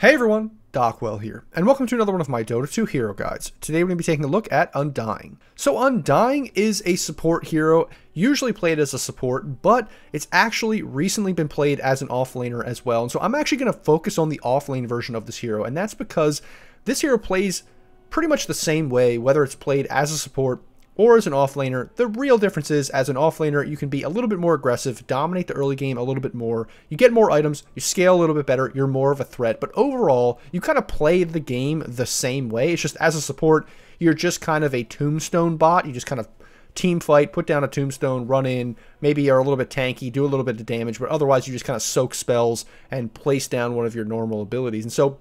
Hey everyone, Dockwell here, and welcome to another one of my Dota 2 hero guides. Today we're going to be taking a look at Undying. So Undying is a support hero, usually played as a support, but it's actually recently been played as an offlaner as well. And so I'm actually going to focus on the offlane version of this hero, and that's because this hero plays pretty much the same way, whether it's played as a support or as an offlaner. The real difference is, as an offlaner, you can be a little bit more aggressive, dominate the early game a little bit more, you get more items, you scale a little bit better, you're more of a threat, but overall, you kind of play the game the same way. It's just, as a support, you're just kind of a Tombstone bot. You just kind of team fight, put down a Tombstone, run in, maybe are a little bit tanky, do a little bit of damage, but otherwise you just kind of soak spells and place down one of your normal abilities. And so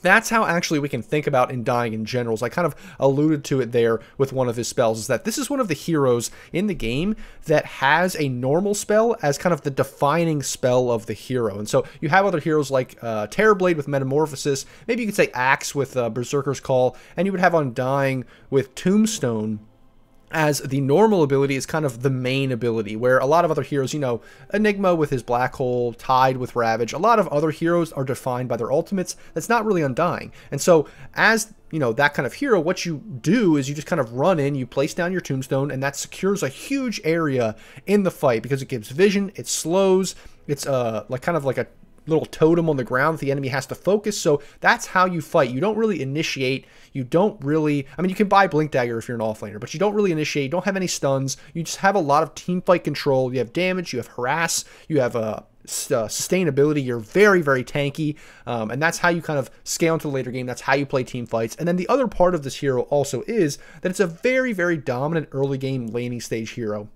that's how actually we can think about Undying in general. So I kind of alluded to it there with one of his spells, is that this is one of the heroes in the game that has a normal spell as kind of the defining spell of the hero. And so you have other heroes like Terrorblade with Metamorphosis, maybe you could say Axe with Berserker's Call, and you would have Undying with Tombstone as the normal ability is kind of the main ability, where a lot of other heroes, you know, Enigma with his Black Hole, Tide with Ravage, a lot of other heroes are defined by their ultimates. That's not really Undying. And so as, you know, that kind of hero, what you do is you just kind of run in, you place down your Tombstone, and that secures a huge area in the fight because it gives vision, it slows, it's like kind of like a little totem on the ground that the enemy has to focus. So that's how you fight. You don't really initiate. You don't really, I mean, you can buy Blink Dagger if you're an offlaner, but you don't really initiate. You don't have any stuns. You just have a lot of team fight control. You have damage, you have harass, you have sustainability. You're very, very tanky. And that's how you kind of scale into the later game. That's how you play team fights. And then the other part of this hero also is that it's a very, very dominant early game laning stage hero.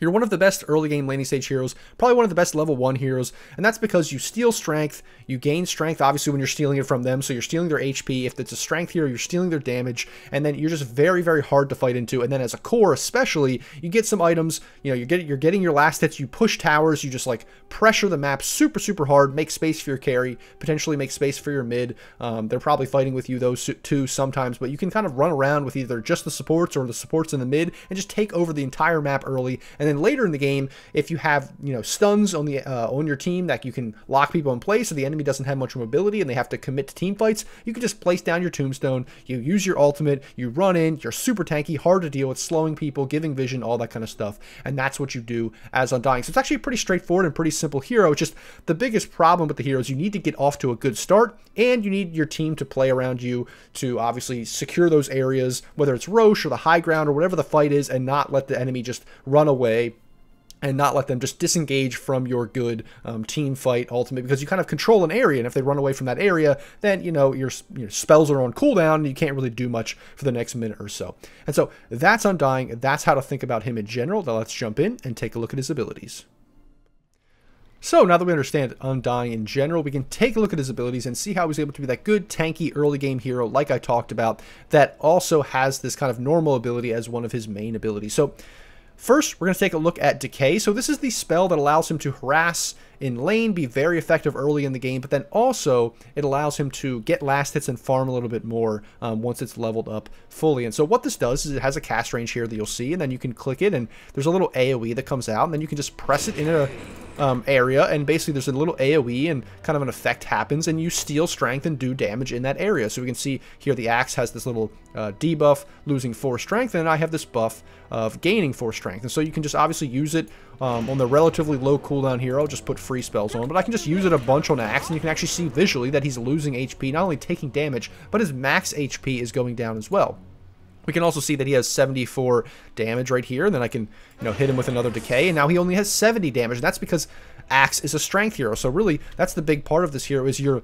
You're one of the best early game laning stage heroes, probably one of the best level 1 heroes, and that's because you steal strength, you gain strength obviously when you're stealing it from them, so you're stealing their HP. If it's a strength hero, you're stealing their damage, and then you're just very, very hard to fight into. And then as a core especially, you get some items, you know, you're getting your last hits, you push towers, you just like pressure the map super, super hard, make space for your carry, potentially make space for your mid. They're probably fighting with you those two sometimes, but you can kind of run around with either just the supports or the supports in the mid and just take over the entire map early. And then later in the game, if you have, you know, stuns on the on your team that you can lock people in place so the enemy doesn't have much mobility and they have to commit to team fights, you can just place down your Tombstone, you use your ultimate, you run in, you're super tanky, hard to deal with, slowing people, giving vision, all that kind of stuff, and that's what you do as Undying. So it's actually a pretty straightforward and pretty simple hero. It's just the biggest problem with the hero is you need to get off to a good start, and you need your team to play around you to obviously secure those areas, whether it's Roche or the high ground or whatever the fight is, and not let the enemy just run away and not let them just disengage from your good team fight ultimate, because you kind of control an area, and if they run away from that area, then, you know, your spells are on cooldown, and you can't really do much for the next minute or so. And so that's Undying. That's how to think about him in general. Now let's jump in and take a look at his abilities. So now that we understand Undying in general, we can take a look at his abilities and see how he's able to be that good tanky early game hero like I talked about, that also has this kind of normal ability as one of his main abilities. So first, we're going to take a look at Decay. So this is the spell that allows him to harass in lane, be very effective early in the game, but then also it allows him to get last hits and farm a little bit more once it's leveled up fully. And so what this does is it has a cast range here that you'll see, and then you can click it, and there's a little AoE that comes out, and then you can just press it in a area, and basically there's a little AoE and kind of an effect happens, and you steal strength and do damage in that area. So we can see here the Axe has this little debuff, losing 4 strength, and I have this buff of gaining 4 strength. And so you can just obviously use it on the relatively low cooldown hero. I'll just put free spells on, but I can just use it a bunch on Axe, and you can actually see visually that he's losing HP, not only taking damage, but his max HP is going down as well. We can also see that he has 74 damage right here, and then I can, you know, hit him with another Decay, and now he only has 70 damage, and that's because Axe is a strength hero. So really, that's the big part of this hero, is you're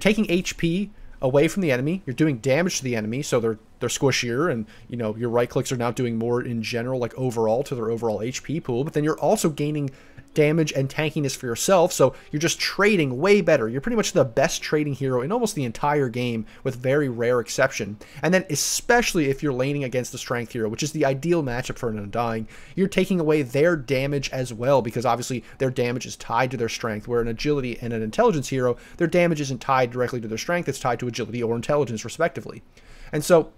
taking HP away from the enemy, you're doing damage to the enemy, so they're squishier, and, you know, your right clicks are now doing more in general, like overall, to their overall HP pool, but then you're also gaining damage and tankiness for yourself, so you're just trading way better. You're pretty much the best trading hero in almost the entire game, with very rare exception. And then especially if you're laning against the strength hero, which is the ideal matchup for an Undying, you're taking away their damage as well, because obviously their damage is tied to their strength, where an agility and an intelligence hero, their damage isn't tied directly to their strength, it's tied to agility or intelligence respectively. And so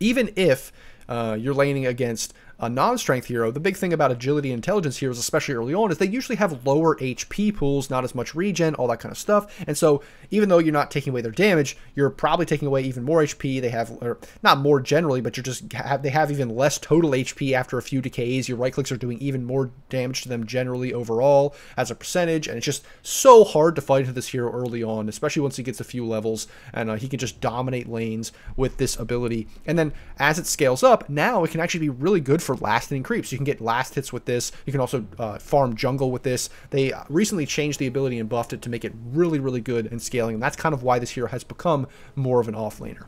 even if you're laning against a non-strength hero, the big thing about agility and intelligence heroes, especially early on, is they usually have lower HP pools, not as much regen, all that kind of stuff. And so even though you're not taking away their damage, you're probably taking away even more HP. They have, or not more generally, but they have even less total HP after a few decays. Your right clicks are doing even more damage to them generally overall as a percentage, and it's just so hard to fight into this hero early on, especially once he gets a few levels, and he can just dominate lanes with this ability. And then as it scales up, now it can actually be really good for lasting creeps. You can get last hits with this. You can also farm jungle with this. They recently changed the ability and buffed it to make it really, really good in scaling, and that's kind of why this hero has become more of an offlaner.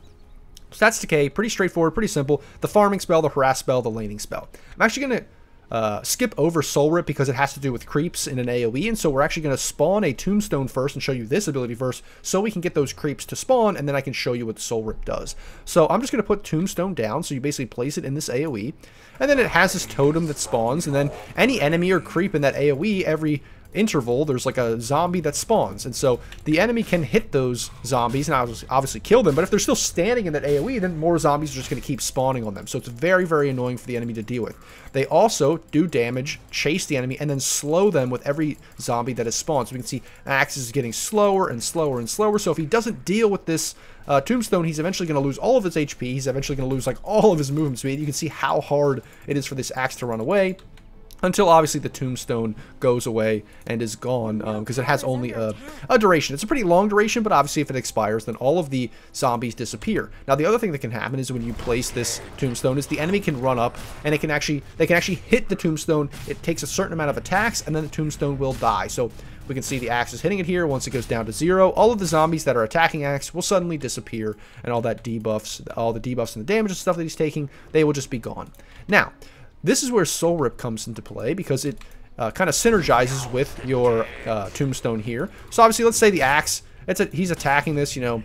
Stats decay, pretty straightforward, pretty simple. The farming spell, the harass spell, the laning spell. I'm actually going to skip over Soul Rip because it has to do with creeps in an AoE, and so we're actually going to spawn a Tombstone first and show you this ability first so we can get those creeps to spawn, and then I can show you what Soul Rip does. So I'm just going to put Tombstone down, so you basically place it in this AoE, and then it has this totem that spawns, and then any enemy or creep in that AoE, every interval, there's like a zombie that spawns, and so the enemy can hit those zombies and obviously kill them, but if they're still standing in that AoE, then more zombies are just going to keep spawning on them, so it's very, very annoying for the enemy to deal with. They also do damage, chase the enemy, and then slow them with every zombie that is spawned. So we can see Axe is getting slower and slower and slower, so if he doesn't deal with this Tombstone, he's eventually going to lose all of his HP, he's eventually going to lose like all of his movement speed. You can see how hard it is for this Axe to run away, until obviously the Tombstone goes away and is gone, because it has only a duration. It's a pretty long duration, but obviously if it expires, then all of the zombies disappear. Now the other thing that can happen is when you place this Tombstone is the enemy can run up, and they can actually hit the Tombstone. It takes a certain amount of attacks, and then the Tombstone will die. So we can see the Axe is hitting it here. Once it goes down to 0, all of the zombies that are attacking Axe will suddenly disappear, and all that debuffs, all the debuffs and the damage and stuff that he's taking, they will just be gone. Now, this is where Soul Rip comes into play, because it kind of synergizes with your Tombstone here. So obviously, let's say the Axe, he's attacking this, you know,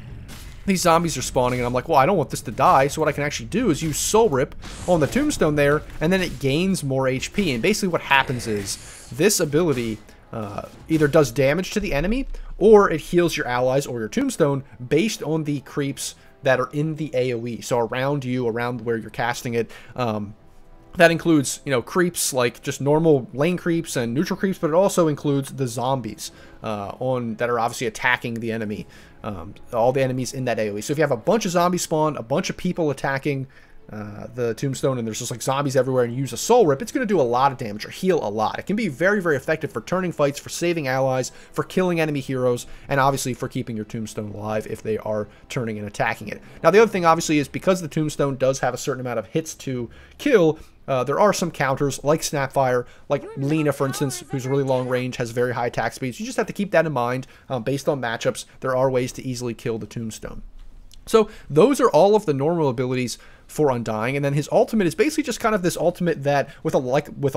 these zombies are spawning, and I'm like, well, I don't want this to die, so what I can actually do is use Soul Rip on the Tombstone there, and then it gains more HP, and basically what happens is this ability either does damage to the enemy, or it heals your allies or your Tombstone based on the creeps that are in the AoE, so around you, around where you're casting it. That includes, you know, creeps like just normal lane creeps and neutral creeps, but it also includes the zombies that are obviously attacking the enemy, all the enemies in that AoE. So if you have a bunch of zombies spawn, a bunch of people attacking the Tombstone, and there's just like zombies everywhere, and you use a Soul Rip, it's going to do a lot of damage or heal a lot. It can be very, very effective for turning fights, for saving allies, for killing enemy heroes, and obviously for keeping your Tombstone alive if they are turning and attacking it. Now the other thing obviously is because the Tombstone does have a certain amount of hits to kill, there are some counters like Snapfire, like Lena, for instance, who's really long range, has very high attack speeds. You just have to keep that in mind. Based on matchups, there are ways to easily kill the Tombstone. So those are all of the normal abilities for Undying, and then his ultimate is basically just kind of this ultimate that, with a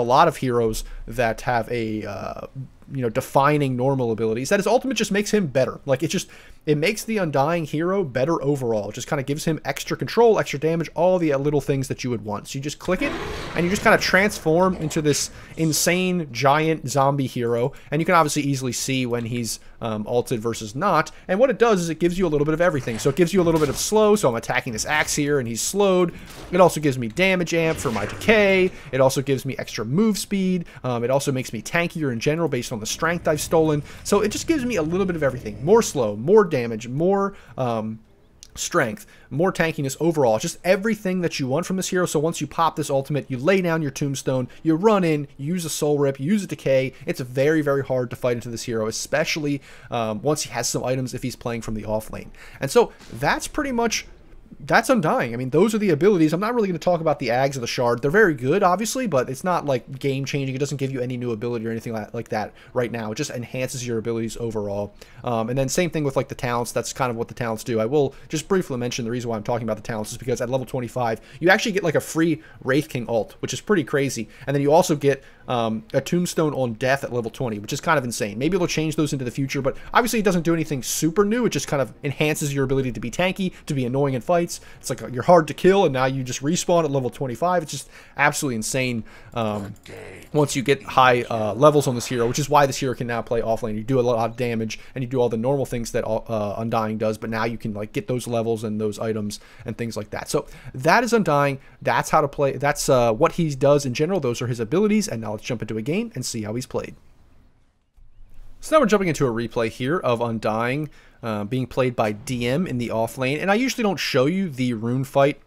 lot of heroes that have a you know, defining normal abilities, that his ultimate just makes him better. Like, it makes the Undying hero better overall. It just kind of gives him extra control, extra damage, all the little things that you would want. So you just click it, and you just kind of transform into this insane giant zombie hero, and you can obviously easily see when he's ulted versus not. And what it does is it gives you a little bit of everything. So it gives you a little bit of slow, so I'm attacking this Axe here, and he's slowed. It also gives me damage amp for my decay. It also gives me extra move speed. It also makes me tankier in general based on the strength I've stolen. So it just gives me a little bit of everything. More slow, more damage, more strength, more tankiness overall. It's just everything that you want from this hero. So once you pop this ultimate, you lay down your Tombstone, you run in, you use a Soul Rip, you use a Decay. It's very, very hard to fight into this hero, especially once he has some items if he's playing from the off lane. And so that's pretty much that's Undying. I mean, those are the abilities. I'm not really going to talk about the Ags or the Shard. They're very good, obviously, but it's not like game-changing. It doesn't give you any new ability or anything like that right now. It just enhances your abilities overall. And then same thing with like the talents. That's kind of what the talents do. I will just briefly mention the reason why I'm talking about the talents is because at level 25, you actually get like a free Wraith King ult, which is pretty crazy. And then you also get a Tombstone on death at level 20, which is kind of insane. Maybe they'll change those into the future, but obviously it doesn't do anything super new. It just kind of enhances your ability to be tanky, to be annoying and fight. fights. It's like you're hard to kill, and now you just respawn at level 25. It's just absolutely insane once you get high levels on this hero, which is why this hero can now play offlane. You do a lot of damage, and you do all the normal things that Undying does, but now you can like get those levels and those items and things like that. So that is Undying. That's how to play. That's what he does in general. Those are his abilities, and now let's jump into a game and see how he's played. So now we're jumping into a replay here of Undying being played by DM in the off lane. And I usually don't show you the rune fight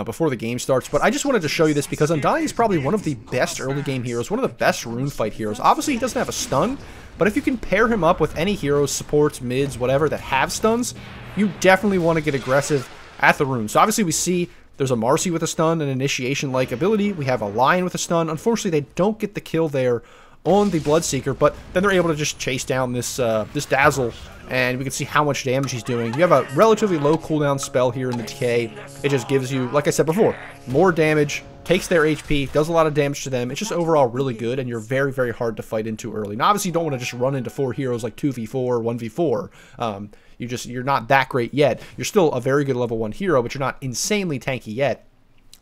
before the game starts, but I just wanted to show you this because Undying is probably one of the best early game heroes, one of the best rune fight heroes. Obviously, he doesn't have a stun, but if you can pair him up with any heroes, supports, mids, whatever, that have stuns, you definitely want to get aggressive at the rune. So obviously we see there's a Marcy with a stun, an initiation-like ability. We have a Lion with a stun. Unfortunately, they don't get the kill there on the Bloodseeker, but then they're able to just chase down this this Dazzle, and we can see how much damage he's doing. You have a relatively low cooldown spell here in the Decay. It just gives you, like I said before, more damage, takes their HP, does a lot of damage to them. It's just overall really good, and you're very, very hard to fight into early. Now, obviously, you don't want to just run into 4 heroes like 2v4 or 1v4. You're not that great yet. You're still a very good level 1 hero, but you're not insanely tanky yet.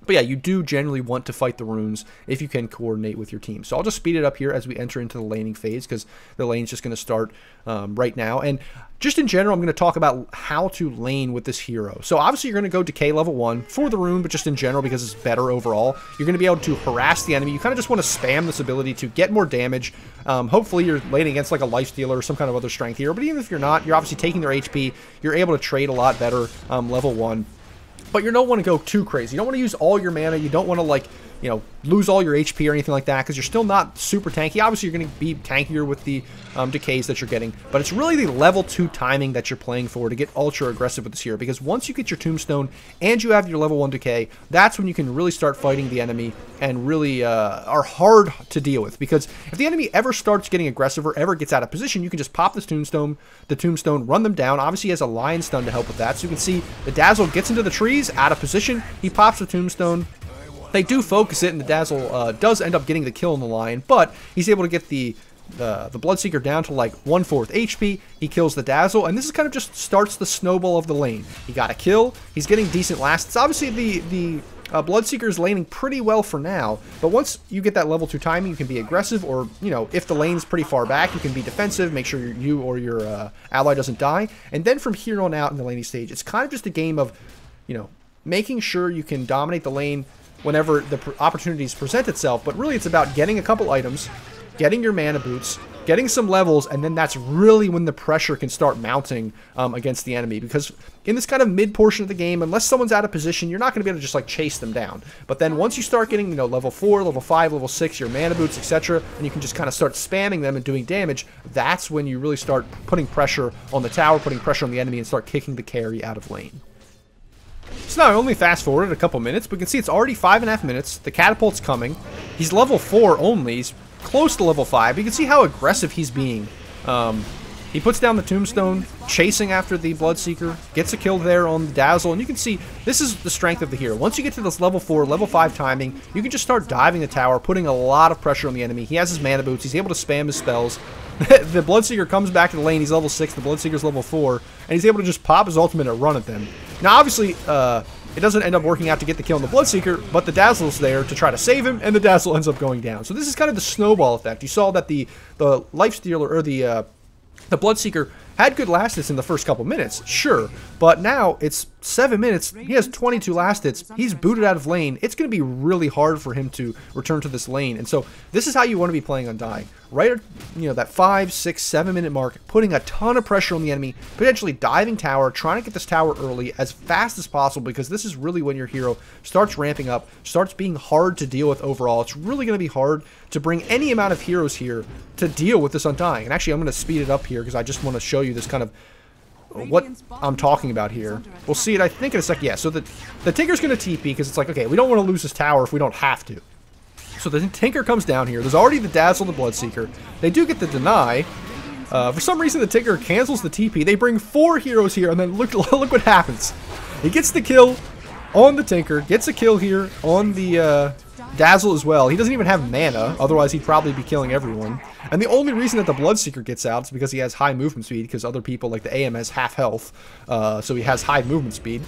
But yeah, you do generally want to fight the runes if you can coordinate with your team. So I'll just speed it up here as we enter into the laning phase, because the lane's just going to start right now. And just in general, I'm going to talk about how to lane with this hero. So obviously you're going to go Decay level 1 for the rune, but just in general because it's better overall. You're going to be able to harass the enemy. You kind of just want to spam this ability to get more damage. Hopefully you're laning against like a lifestealer or some kind of other strength hero. But even if you're not, you're obviously taking their HP. You're able to trade a lot better level 1. But you don't want to go too crazy. You don't want to use all your mana. You don't want to, like, you know, lose all your HP or anything like that, because you're still not super tanky. Obviously, you're going to be tankier with the decays that you're getting, but it's really the level 2 timing that you're playing for to get ultra aggressive with this hero, because once you get your Tombstone and you have your level 1 decay, that's when you can really start fighting the enemy and really are hard to deal with, because if the enemy ever starts getting aggressive or ever gets out of position, you can just pop this Tombstone, run them down. Obviously, he has a Lion stun to help with that, so you can see the Dazzle gets into the trees, out of position, he pops the Tombstone. They do focus it, and the Dazzle does end up getting the kill on the Lion, but he's able to get the Bloodseeker down to like 1/4 HP. He kills the Dazzle, and this is kind of just starts the snowball of the lane. He got a kill. He's getting decent lasts. Obviously, the Bloodseeker is laning pretty well for now, but once you get that level 2 timing, you can be aggressive, or, you know, if the lane's pretty far back, you can be defensive, make sure you or your ally doesn't die, and then from here on out in the laning stage, it's kind of just a game of, you know, making sure you can dominate the lane whenever the opportunities present itself, but really it's about getting a couple items, getting your mana boots, getting some levels, and then that's really when the pressure can start mounting against the enemy, because in this kind of mid portion of the game, unless someone's out of position, you're not going to be able to just like chase them down. But then once you start getting, you know, level 4, level 5, level 6, your mana boots, etc., and you can just kind of start spamming them and doing damage, that's when you really start putting pressure on the tower, putting pressure on the enemy, and start kicking the carry out of lane. So now I only fast forwarded a couple minutes, but we can see it's already 5.5 minutes. The catapult's coming. He's level 4 only. He's close to level 5. You can see how aggressive he's being. He puts down the Tombstone, chasing after the Bloodseeker, gets a kill there on the Dazzle, and you can see this is the strength of the hero. Once you get to this level 4, level 5 timing, you can just start diving the tower, putting a lot of pressure on the enemy. He has his mana boots. He's able to spam his spells. The Bloodseeker comes back to the lane. He's level 6. The Bloodseeker's level 4. And he's able to just pop his ultimate and run at them. Now, obviously, it doesn't end up working out to get the kill on the Bloodseeker, but the Dazzle's there to try to save him, and the Dazzle ends up going down. So this is kind of the snowball effect. You saw that the Lifestealer, or the Bloodseeker, had good last hits in the first couple minutes, sure, but now it's 7 minutes, he has 22 last hits, he's booted out of lane. It's going to be really hard for him to return to this lane, and so this is how you want to be playing Undying. Right at, you know, that 5, 6, 7 minute mark, putting a ton of pressure on the enemy, potentially diving tower, trying to get this tower early as fast as possible, because this is really when your hero starts ramping up, starts being hard to deal with overall. It's really going to be hard to bring any amount of heroes here to deal with this Undying. And actually, I'm going to speed it up here because I just want to show you this kind of what I'm talking about here. We'll see it, I think, in a second. Yeah, so the Tinker's going to TP because it's like, okay, we don't want to lose this tower if we don't have to. So the Tinker comes down here. There's already the Dazzle, the Bloodseeker. They do get the deny. For some reason, the Tinker cancels the TP. They bring 4 heroes here, and then look what happens. He gets the kill on the Tinker, gets a kill here on the Dazzle as well. He doesn't even have mana, otherwise he'd probably be killing everyone. And the only reason that the Bloodseeker gets out is because he has high movement speed, because other people, like the AM, has half health, so he has high movement speed.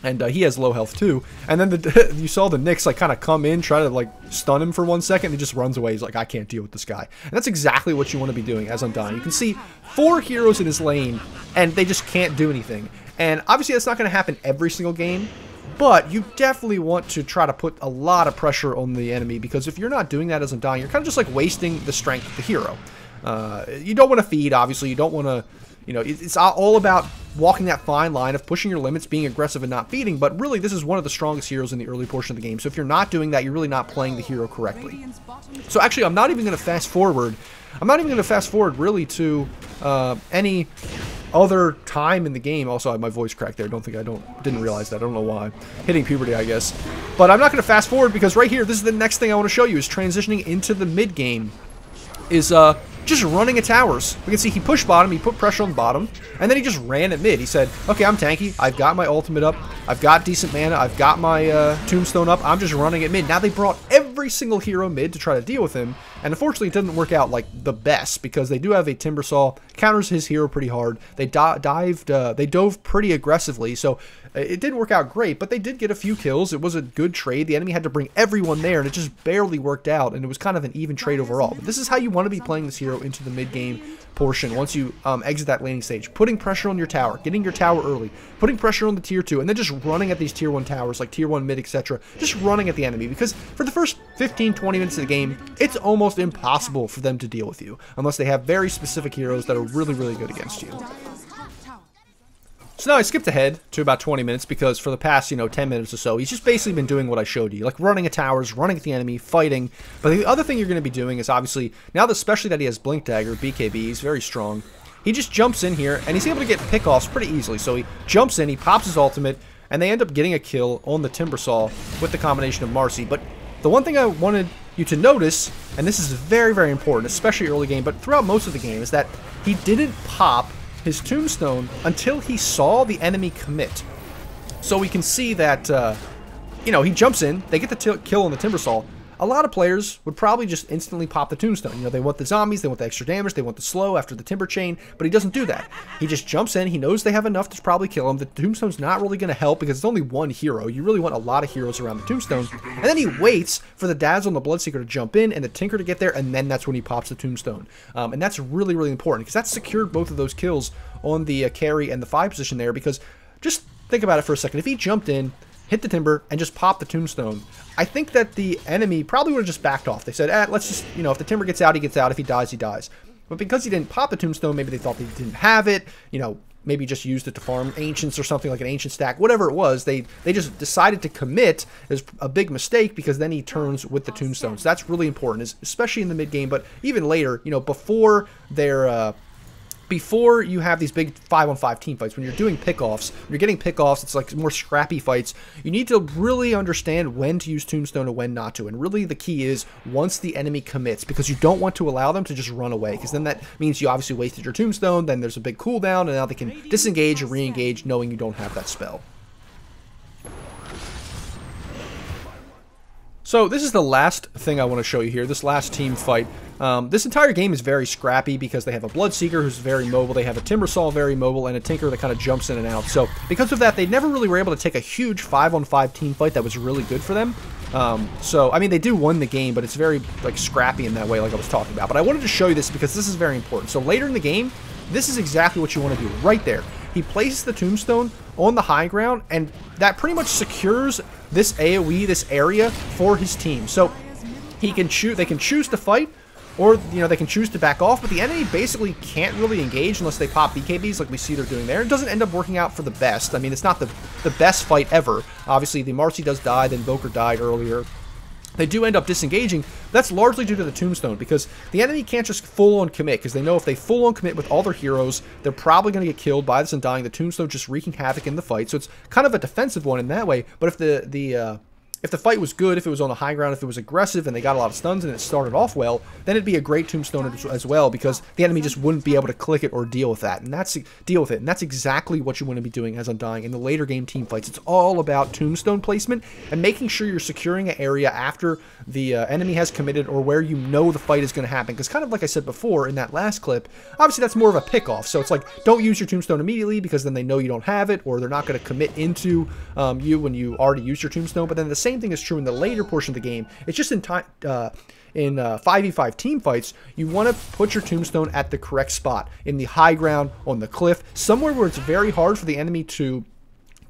And he has low health too. And then you saw the Nyx like kind of come in, try to like stun him for 1 second. He just runs away. He's like, I can't deal with this guy. And that's exactly what you want to be doing as Undying. You can see 4 heroes in his lane, and they just can't do anything. And obviously that's not going to happen every single game. But you definitely want to try to put a lot of pressure on the enemy, because if you're not doing that as Undying, you're kind of just like wasting the strength of the hero. You don't want to feed, obviously. You don't want to, you know, it's all about walking that fine line of pushing your limits, being aggressive and not feeding. But really, this is one of the strongest heroes in the early portion of the game. So if you're not doing that, you're really not playing the hero correctly. So actually, I'm not even going to fast forward. I'm not even going to fast forward really to any other time in the game. Also, I had my voice cracked there. Didn't realize that. I don't know why. Hitting puberty, I guess. But I'm not going to fast forward, because right here, this is the next thing I want to show you, is transitioning into the mid game. Is just running at towers. We can see he pushed bottom, he put pressure on the bottom, and then he just ran at mid. He said, okay, I'm tanky, I've got my ultimate up, I've got decent mana, I've got my tombstone up, I'm just running at mid. Now they brought every single hero mid to try to deal with him, and unfortunately it didn't work out like the best, because they do have a Timbersaw, counters his hero pretty hard. They dove pretty aggressively, so it didn't work out great, but they did get a few kills. It was a good trade. The enemy had to bring everyone there, and it just barely worked out, and it was kind of an even trade overall. But this is how you want to be playing this hero into the mid-game portion once you exit that laning stage. Putting pressure on your tower, getting your tower early, putting pressure on the tier 2, and then just running at these tier 1 towers, like tier 1 mid, etc. Just running at the enemy, because for the first 15-20 minutes of the game, it's almost impossible for them to deal with you, unless they have very specific heroes that are really, really good against you. So now I skipped ahead to about 20 minutes, because for the past, 10 minutes or so, he's just basically been doing what I showed you, like running at towers, running at the enemy, fighting. But the other thing you're going to be doing is obviously, now that especially that he has Blink Dagger, BKB, he's very strong. He just jumps in here, and he's able to get pickoffs pretty easily. So he jumps in, he pops his ultimate, and they end up getting a kill on the Timbersaw with the combination of Marcy. But the one thing I wanted you to notice, and this is very, very important, especially early game, but throughout most of the game, is that he didn't pop his tombstone until he saw the enemy commit. So we can see that, he jumps in, they get the kill on the Timbersaw. A lot of players would probably just instantly pop the tombstone. They want the zombies, they want the extra damage, they want the slow after the timber chain, but he doesn't do that. He just jumps in, he knows they have enough to probably kill him. The tombstone's not really going to help, because it's only one hero. You really want a lot of heroes around the tombstone. And then he waits for the Dazzle and the Bloodseeker to jump in, and the Tinker to get there, and then that's when he pops the tombstone. And that's really, really important, because that secured both of those kills on the carry and the 5 position there, because just think about it for a second. If he jumped in, hit the timber, and just popped the tombstone, I think that the enemy probably would have just backed off. They said, let's just, if the timber gets out, he gets out. If he dies, he dies. But because he didn't pop the tombstone, maybe they thought they didn't have it, maybe just used it to farm ancients or something, like an ancient stack, whatever it was. They just decided to commit. Is a big mistake, because then he turns with the tombstone. So that's really important, especially in the mid game, but even later, before they're before you have these big 5-on-5 team fights, when you're doing pickoffs, when you're getting pickoffs, it's like more scrappy fights. You need to really understand when to use Tombstone and when not to. And really the key is once the enemy commits, because you don't want to allow them to just run away, because then that means you obviously wasted your Tombstone, then there's a big cooldown, and now they can disengage or re-engage knowing you don't have that spell. So this is the last thing I want to show you here, this last team fight. This entire game is very scrappy because they have a Bloodseeker who's very mobile, they have a Timbersaw very mobile, and a Tinker that kind of jumps in and out. So because of that, they never really were able to take a huge 5-on-5 team fight that was really good for them. So, I mean, they do win the game, but it's very, scrappy in that way, like I was talking about. But I wanted to show you this because this is very important. So later in the game, this is exactly what you want to do, right there. He places the Tombstone on the high ground, and that pretty much secures this AoE, this area, for his team. So he can they can choose to fight, or they can choose to back off, but the enemy basically can't really engage unless they pop BKBs like we see they're doing there. It doesn't end up working out for the best. I mean, it's not the best fight ever. Obviously, the Marcy does die, then Boker died earlier. They do end up disengaging. That's largely due to the Tombstone, because the enemy can't just full-on commit, because they know if they full-on commit with all their heroes, they're probably going to get killed by this Undying. The Tombstone just wreaking havoc in the fight, so it's kind of a defensive one in that way. But if the if the fight was good, if it was on the high ground, if it was aggressive and they got a lot of stuns and it started off well, then it'd be a great tombstone as well, because the enemy just wouldn't be able to click it or deal with that. And that's exactly what you want to be doing as Undying in the later game team fights. It's all about tombstone placement and making sure you're securing an area after the enemy has committed, or where you know the fight is going to happen. Because kind of like I said before in that last clip, obviously that's more of a pick-off. So it's like, don't use your tombstone immediately, because then they know you don't have it, or they're not going to commit into you when you already used your tombstone. But then the same thing is true in the later portion of the game. It's just in 5v5 team fights, you want to put your tombstone at the correct spot, in the high ground, on the cliff, somewhere where it's very hard for the enemy to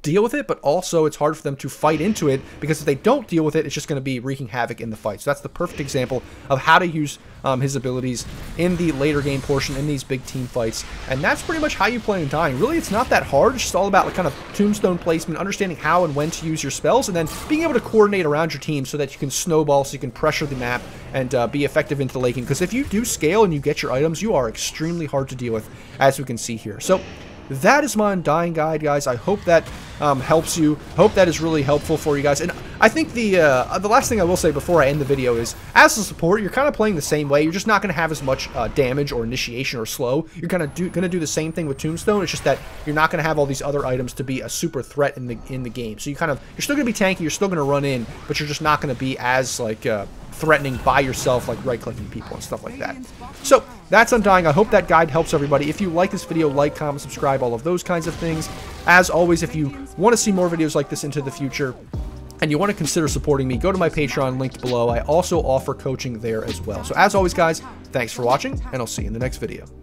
deal with it, but also it's hard for them to fight into it, because if they don't deal with it, it's just going to be wreaking havoc in the fight. So that's the perfect example of how to use his abilities in the later game portion in these big team fights. And that's pretty much how you play Undying. Really, it's not that hard. It's just all about like kind of tombstone placement, understanding how and when to use your spells, and then being able to coordinate around your team so that you can snowball, so you can pressure the map and be effective into the late game. Because if you do scale and you get your items, you are extremely hard to deal with, as we can see here. So that is my Undying guide, guys. I hope that helps you. Hope that is really helpful for you guys. And I think the last thing I will say before I end the video is, as a support, you're kind of playing the same way. You're just not going to have as much damage or initiation or slow. You're kind of going to do the same thing with Tombstone. It's just that you're not going to have all these other items to be a super threat in the game. So you're still going to be tanky. You're still going to run in, but you're just not going to be as like threatening by yourself, like right-clicking people and stuff like that. So that's Undying. I hope that guide helps everybody. If you like this video, like, comment, subscribe, all of those kinds of things. As always, if you want to see more videos like this into the future and you want to consider supporting me, go to my Patreon linked below. I also offer coaching there as well. So as always, guys, thanks for watching, and I'll see you in the next video.